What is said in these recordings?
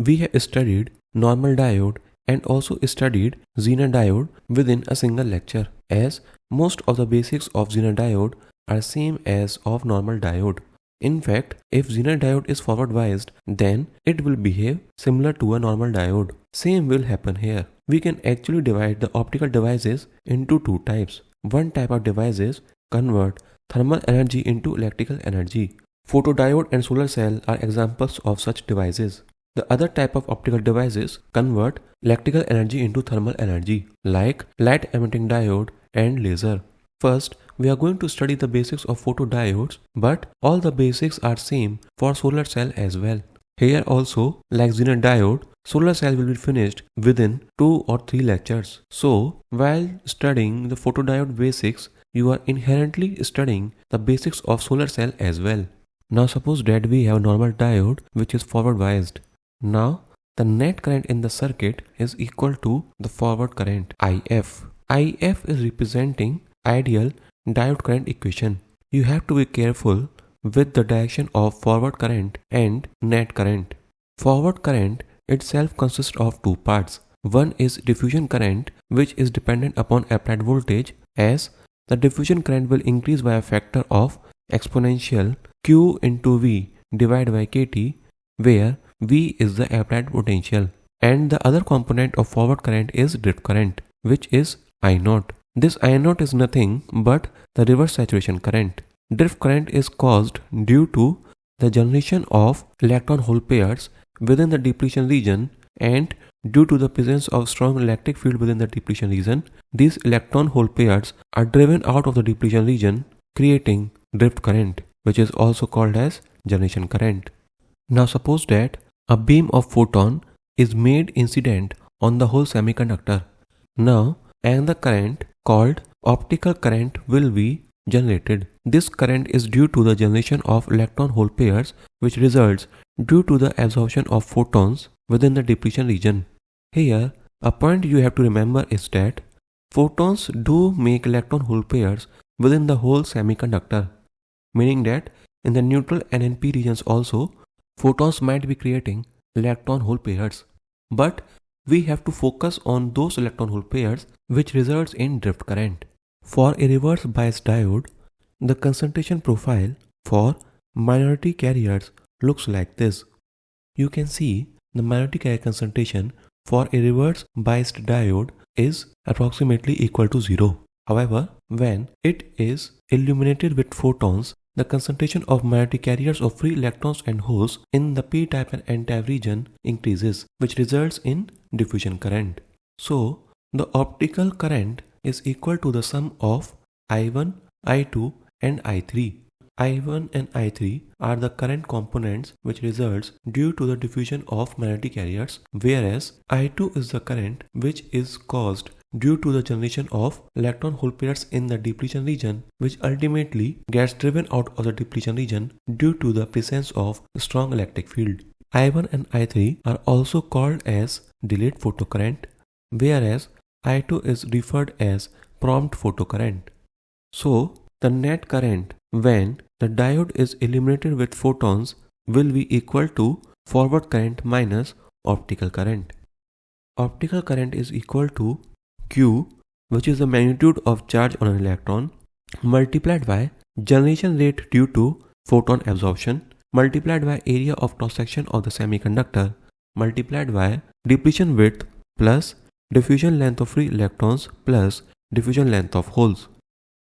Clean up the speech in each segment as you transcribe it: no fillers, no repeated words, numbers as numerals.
we have studied normal diode and also studied Zener diode within a single lecture, as most of the basics of Zener diode are same as of normal diode. In fact, if Zener diode is forward biased, then it will behave similar to a normal diode. Same will happen here. We can actually divide the optical devices into two types. One type of devices convert thermal energy into electrical energy. Photodiode and solar cell are examples of such devices. The other type of optical devices convert electrical energy into thermal energy, like light emitting diode and laser. First, we are going to study the basics of photodiodes, but all the basics are same for solar cell as well. Here also, like Zener diode, solar cell will be finished within 2 or 3 lectures. So, while studying the photodiode basics, you are inherently studying the basics of solar cell as well. Now suppose that we have a normal diode which is forward biased. Now, the net current in the circuit is equal to the forward current IF. IF is representing ideal diode current equation. You have to be careful with the direction of forward current and net current. Forward current itself consists of two parts. One is diffusion current, which is dependent upon applied voltage, as the diffusion current will increase by a factor of exponential Q into V divided by KT, where V is the applied potential. And the other component of forward current is drift current, which is I0. This I0 is nothing but the reverse saturation current. Drift current is caused due to the generation of electron-hole pairs within the depletion region, and due to the presence of strong electric field within the depletion region, these electron-hole pairs are driven out of the depletion region, creating drift current, which is also called as generation current. Now suppose that a beam of photon is made incident on the whole semiconductor. Now, another current called optical current will be generated. This current is due to the generation of electron-hole pairs, which results due to the absorption of photons within the depletion region. Here, a point you have to remember is that photons do make electron-hole pairs within the whole semiconductor, meaning that in the neutral and NP regions also, photons might be creating electron-hole pairs. But we have to focus on those electron-hole pairs which results in drift current. For a reverse bias diode, the concentration profile for minority carriers looks like this. You can see the minority carrier concentration for a reverse biased diode is approximately equal to 0. However, when it is illuminated with photons, the concentration of minority carriers of free electrons and holes in the p-type and n-type region increases, which results in diffusion current. So, the optical current is equal to the sum of I1, I2 and I3. I1 and I3 are the current components which results due to the diffusion of minority carriers, whereas I2 is the current which is caused due to the generation of electron-hole pairs in the depletion region, which ultimately gets driven out of the depletion region due to the presence of strong electric field. I1 and I3 are also called as delayed photocurrent, whereas I2 is referred as prompt photocurrent. So, the net current when the diode is illuminated with photons will be equal to forward current minus optical current. Optical current is equal to Q, which is the magnitude of charge on an electron, multiplied by generation rate due to photon absorption, multiplied by area of cross-section of the semiconductor, multiplied by depletion width plus diffusion length of free electrons plus diffusion length of holes.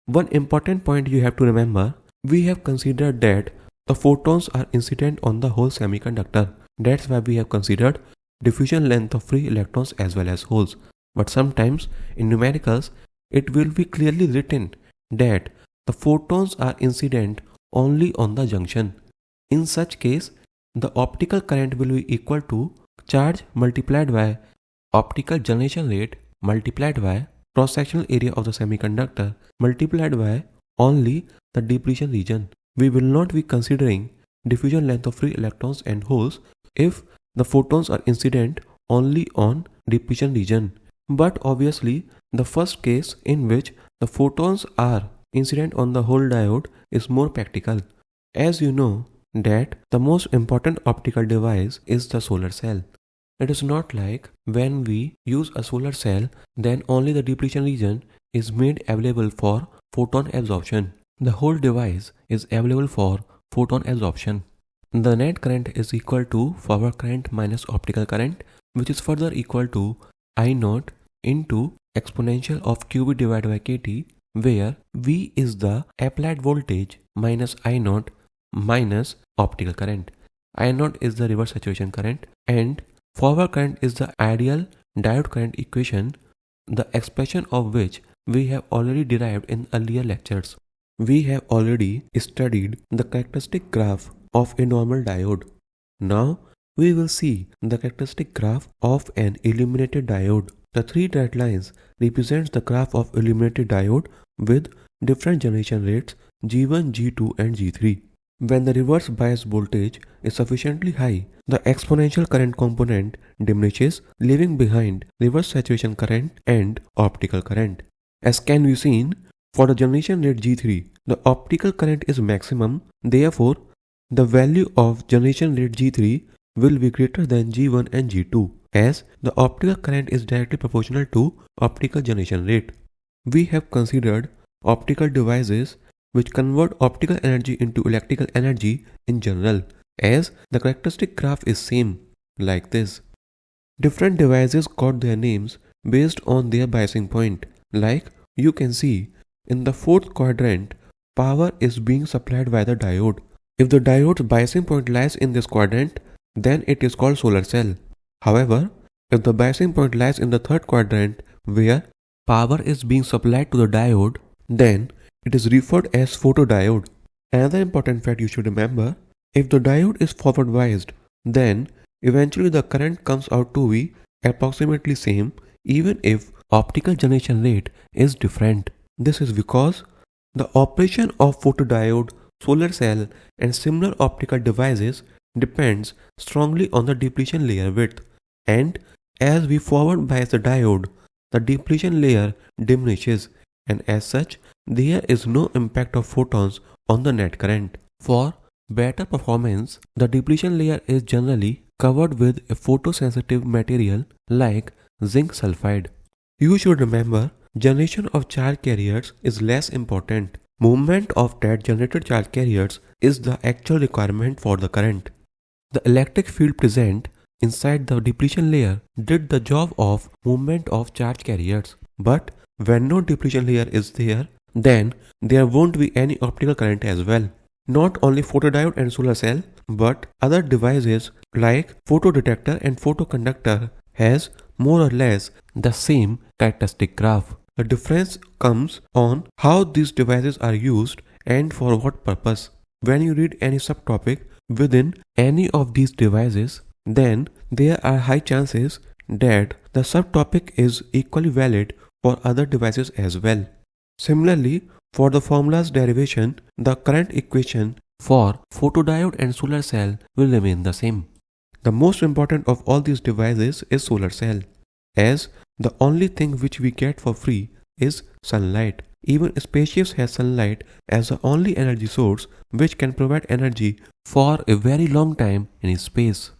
One important point you have to remember, we have considered that the photons are incident on the whole semiconductor. That's why we have considered diffusion length of free electrons as well as holes. But sometimes in numericals, it will be clearly written that the photons are incident only on the junction. In such case, the optical current will be equal to charge multiplied by optical generation rate multiplied by cross-sectional area of the semiconductor multiplied by only the depletion region. We will not be considering diffusion length of free electrons and holes if the photons are incident only on depletion region. But obviously, the first case in which the photons are incident on the whole diode is more practical, as you know that the most important optical device is the solar cell. It is not like when we use a solar cell, then only the depletion region is made available for photon absorption. The whole device is available for photon absorption. The net current is equal to forward current minus optical current, which is further equal to I naught into exponential of QV divided by KT, where V is the applied voltage minus I naught minus optical current. I naught is the reverse saturation current and forward current is the ideal diode current equation, the expression of which we have already derived in earlier lectures. We have already studied the characteristic graph of a normal diode. Now we will see the characteristic graph of an illuminated diode. The three red lines represents the graph of illuminated diode with different generation rates G1, G2 and G3. When the reverse bias voltage is sufficiently high, the exponential current component diminishes, leaving behind reverse saturation current and optical current. As can be seen, for the generation rate G3, the optical current is maximum, therefore, the value of generation rate G3 will be greater than G1 and G2, as the optical current is directly proportional to optical generation rate. We have considered optical devices which convert optical energy into electrical energy in general, as the characteristic graph is same, like this. Different devices got their names based on their biasing point. Like you can see, in the fourth quadrant, power is being supplied by the diode. If the diode's biasing point lies in this quadrant, then it is called solar cell. However, if the biasing point lies in the third quadrant, where power is being supplied to the diode, then it is referred as photodiode. Another important fact you should remember, if the diode is forward biased, then eventually the current comes out to be approximately same even if optical generation rate is different. This is because the operation of photodiode, solar cell and similar optical devices depends strongly on the depletion layer width, and as we forward bias the diode, the depletion layer diminishes and as such there is no impact of photons on the net current. For better performance, the depletion layer is generally covered with a photosensitive material like zinc sulfide. You should remember, generation of charge carriers is less important. Movement of that generated charge carriers is the actual requirement for the current. The electric field present inside the depletion layer did the job of movement of charge carriers. But when no depletion layer is there, then there won't be any optical current as well. Not only photodiode and solar cell, but other devices like photodetector and photoconductor has more or less the same characteristic graph. The difference comes on how these devices are used and for what purpose. When you read any subtopic within any of these devices, then there are high chances that the subtopic is equally valid for other devices as well. Similarly, for the formula's derivation, the current equation for photodiode and solar cell will remain the same. The most important of all these devices is solar cell, as the only thing which we get for free is sunlight. Even spaceships have sunlight as the only energy source which can provide energy for a very long time in space.